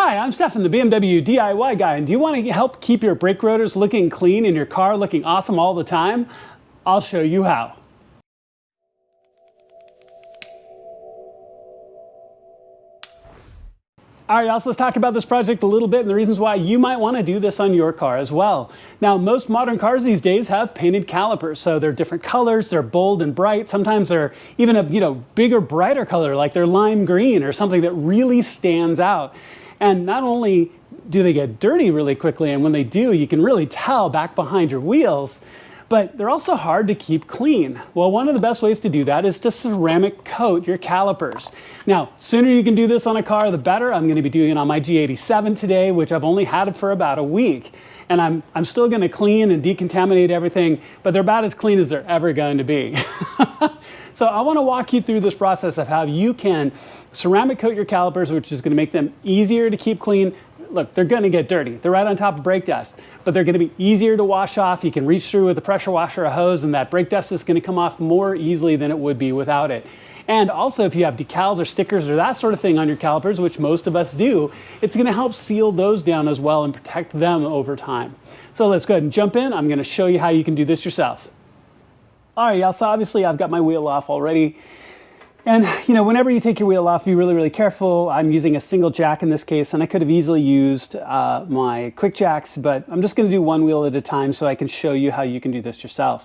Hi, I'm Stefan, the BMW DIY guy, and do you want to help keep your brake rotors looking clean and your car looking awesome all the time? I'll show you how. All right, y'all, so let's talk about this project a little bit and the reasons why you might want to do this on your car as well. Now, most modern cars these days have painted calipers, so they're different colors, they're bold and bright. Sometimes they're even a bigger, brighter color, like they're lime green or something that really stands out. And not only do they get dirty really quickly, and when they do, you can really tell back behind your wheels, but they're also hard to keep clean. Well, one of the best ways to do that is to ceramic coat your calipers. Now, sooner you can do this on a car, the better. I'm going to be doing it on my G87 today, which I've only had it for about a week. And I'm still going to clean and decontaminate everything, but they're about as clean as they're ever going to be. So I want to walk you through this process of how you can ceramic coat your calipers, which is going to make them easier to keep clean. Look, they're going to get dirty. They're right on top of brake dust, but they're going to be easier to wash off. You can reach through with a pressure washer or a hose, and that brake dust is going to come off more easily than it would be without it. And also, if you have decals or stickers or that sort of thing on your calipers, which most of us do, it's going to help seal those down as well and protect them over time. So let's go ahead and jump in. I'm going to show you how you can do this yourself. All right, y'all, so obviously I've got my wheel off already. And whenever you take your wheel off, be really, really careful. I'm using a single jack in this case, and I could have easily used my quick jacks, but I'm just going to do one wheel at a time so I can show you how you can do this yourself.